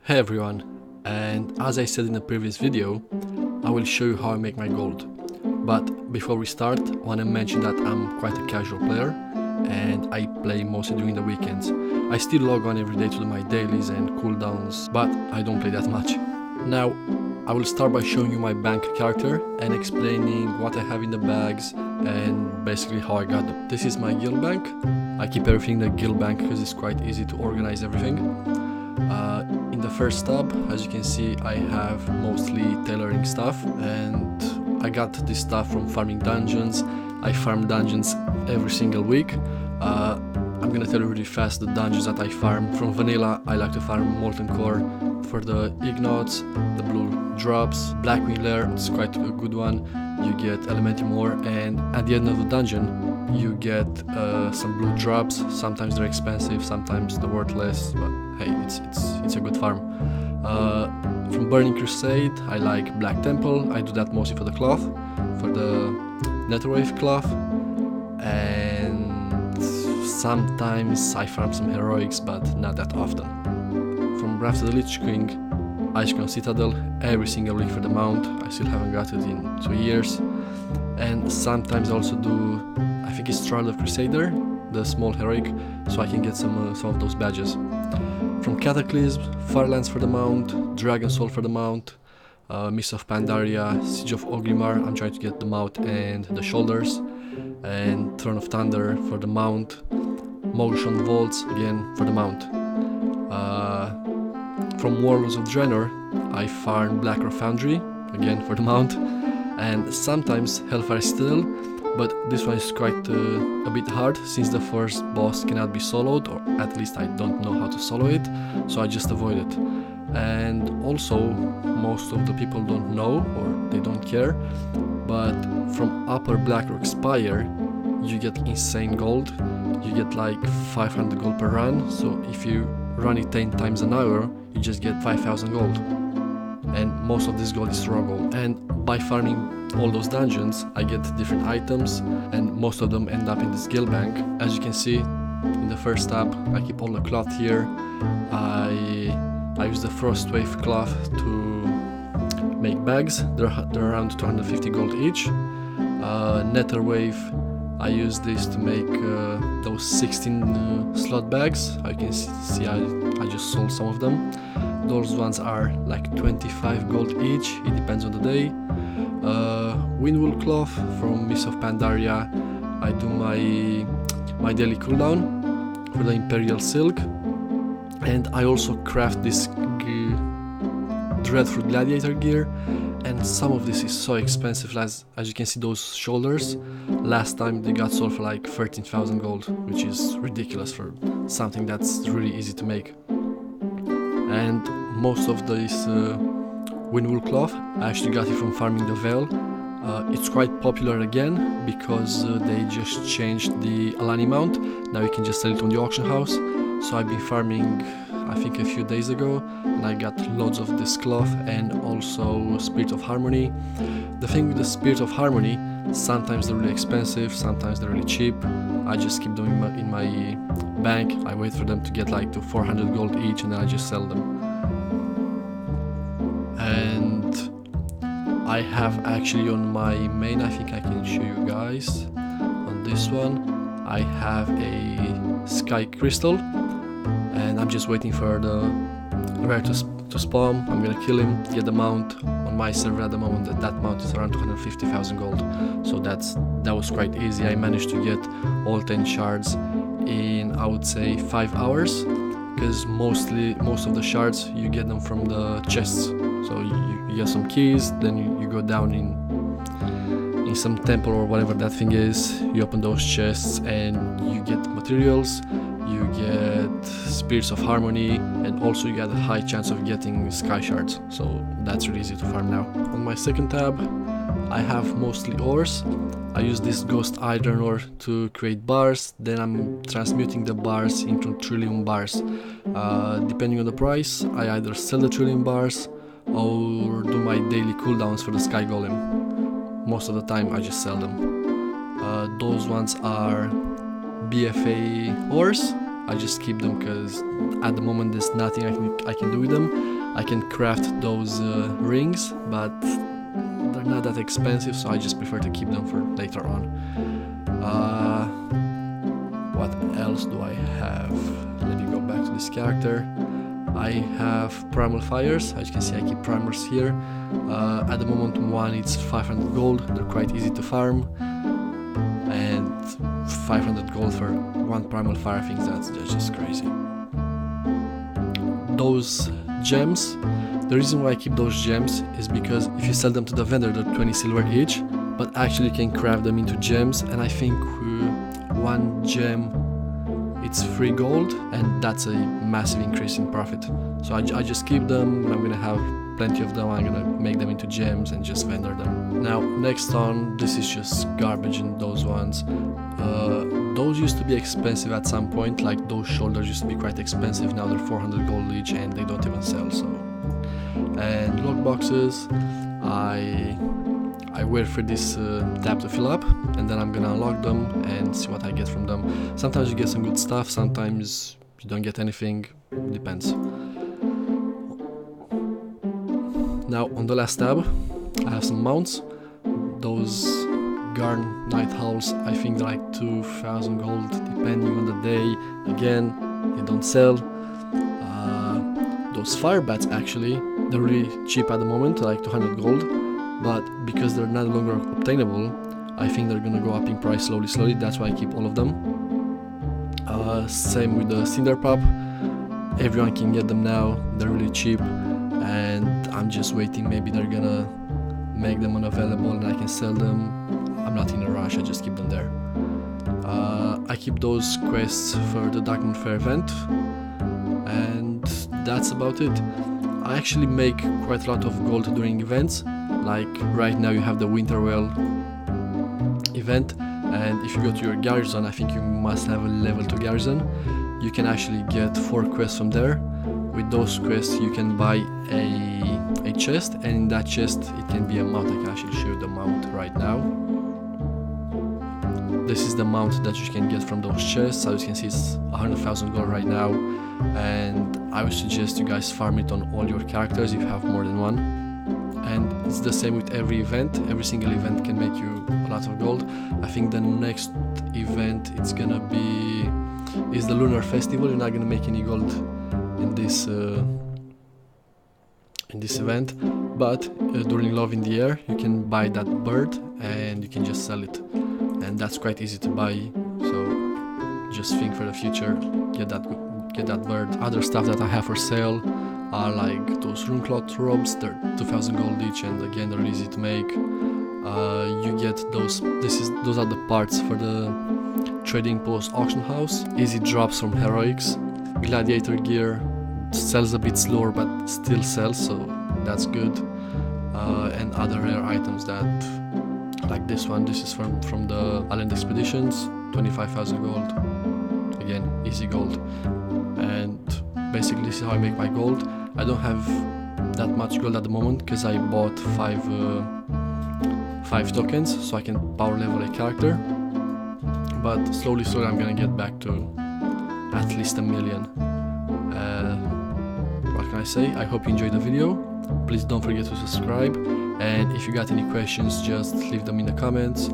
Hey everyone, and as I said in the previous video, I will show you how I make my gold. But before we start, I want to mention that I'm quite a casual player and I play mostly during the weekends. I still log on every day to do my dailies and cooldowns, but I don't play that much. Now, I will start by showing you my bank character and explaining what I have in the bags and basically how I got them. This is my guild bank. I keep everything in the guild bank because it's quite easy to organize everything. In the first tab, as you can see, I have mostly tailoring stuff, and I got this stuff from farming dungeons. I farm dungeons every single week. I'm gonna tell you really fast the dungeons that I farm. From vanilla, I like to farm molten core. For the ignots, the blue drops, blackwing lair, it's quite a good one. You get elementium ore, and at the end of the dungeon you get some blue drops. Sometimes they're expensive, sometimes they're worthless, but hey, it's a good farm. From Burning Crusade, I like Black Temple. I do that mostly for the cloth, for the Netherwave cloth, and sometimes I farm some heroics, but not that often. From Wrath of the Lich King, Icecrown Citadel every single week for the mount. I still haven't got it in 2 years. And sometimes I also do, I think it's Trial of Crusader, the small heroic, so I can get some of those badges. From Cataclysm, Farlands for the mount, Dragon Soul for the mount, Mist of Pandaria, Siege of Ogrimmar, I'm trying to get the mount and the shoulders, and Throne of Thunder for the mount, Motion Vaults again for the mount. From Warlords of Draenor, I farm Blackrock Foundry, again for the mount, and sometimes Hellfire Citadel, but this one is quite a bit hard since the first boss cannot be soloed, or at least I don't know how to solo it, so I just avoid it. And also, most of the people don't know, or they don't care, but from Upper Blackrock Spire you get insane gold. You get like 500 gold per run, so if you run it 10 times an hour, you just get 5,000 gold. And most of this gold is raw gold. And by farming all those dungeons, I get different items, and most of them end up in this guild bank. As you can see, in the first tab, I keep all the cloth here. I use the Frostwave cloth to make bags. They're around 250 gold each. Netherwave, I use this to make those 16 slot bags. You can see I just sold some of them. Those ones are like 25 gold each, it depends on the day. Windwool cloth from Mist of Pandaria. I do my daily cooldown for the Imperial Silk, and I also craft this Dreadfruit Gladiator gear, and some of this is so expensive. As you can see, those shoulders, last time they got sold for like 13,000 gold, which is ridiculous for something that's really easy to make. And most of this Windwool cloth, I actually got it from farming the Veil. It's quite popular again because they just changed the Alani mount. Now you can just sell it on the auction house. So I've been farming, I think a few days ago, and I got loads of this cloth and also Spirit of Harmony. The thing with the Spirit of Harmony, sometimes they're really expensive, sometimes they're really cheap. I just keep them in my bank. I wait for them to get like to 400 gold each, and then I just sell them. And I have actually on my main, I think I can show you guys on this one, I have a Sky Crystal, and I'm just waiting for the rare to spawn. I'm gonna kill him, get the mount. On my server at the moment, that mount is around 250,000 gold, so that was quite easy. I managed to get all 10 shards in, I would say, 5 hours, because most of the shards you get them from the chests. So you get some keys, then you go down in some temple or whatever that thing is, you open those chests and you get materials, you get Spirits of Harmony, and also you get a high chance of getting Sky Shards, so that's really easy to farm now. On my second tab, I have mostly ores. I use this Ghost Iron ore to create bars, then I'm transmuting the bars into Trillium bars. Depending on the price, I either sell the Trillium bars or do my daily cooldowns for the Sky Golem. Most of the time I just sell them. Those ones are BFA ores. I just keep them because at the moment there's nothing I can do with them. I can craft those rings, but they're not that expensive, so I just prefer to keep them for later on. What else do I have? Let me go back to this character. I have primal fires. As you can see, I keep primers here. At the moment, one it's 500 gold. They're quite easy to farm, and 500 gold for one primal fire. I think that's just crazy. Those gems, the reason why I keep those gems is because if you sell them to the vendor, they're 20 silver each, but actually you can craft them into gems, and I think one gem it's 3 gold, and that's a massive increase in profit. So I just keep them, and I'm gonna have plenty of them. I'm gonna make them into gems and just vendor them. Now next on, this is just garbage in those ones. Those used to be expensive at some point, like those shoulders used to be quite expensive. Now they're 400 gold each and they don't even sell. So, and log boxes, I wait for this tab to fill up, and then I'm gonna unlock them and see what I get from them. Sometimes you get some good stuff, sometimes you don't get anything, depends. Now on the last tab I have some mounts. Those Garn Night Owls, I think they're like 2000 gold depending on the day. Again, they don't sell. Those fire bats, actually, they're really cheap at the moment, like 200 gold, but because they're no longer obtainable, I think they're gonna go up in price slowly. That's why I keep all of them. Same with the Cinder Pop. Everyone can get them now, they're really cheap, and I'm just waiting. Maybe they're gonna make them unavailable and I can sell them. I'm not in a rush, I just keep them there. I keep those quests for the Dark Moon Fair event, and that's about it. I actually make quite a lot of gold during events. Like right now you have the Winterwell event, and if you go to your garrison, I think you must have a level 2 garrison. You can actually get 4 quests from there. With those quests you can buy a chest, and in that chest it can be a mount. I can actually show you the mount right now. This is the mount that you can get from those chests. As you can see, it's 100,000 gold right now, and I would suggest you guys farm it on all your characters if you have more than one. And it's the same with every event. Every single event can make you a lot of gold. I think the next event it's gonna be is the Lunar Festival. You're not gonna make any gold in this event, but during Love in the Air you can buy that bird and you can just sell it, and that's quite easy to buy. So just think for the future, get that bird. Other stuff that I have for sale are like those runecloth robes. They're 2000 gold each, and again they're easy to make. You get those. Those are the parts for the trading post auction house. Easy drops from heroics. Gladiator gear sells a bit slower but still sells, so that's good. And other rare items that, like this one. This is from the Island Expeditions. 25,000 gold. Again, easy gold. And basically this is how I make my gold. I don't have that much gold at the moment because I bought 5 tokens so I can power level a character, but slowly I'm gonna get back to at least 1 million. What can I say? I hope you enjoyed the video. Please don't forget to subscribe, and if you got any questions just leave them in the comments.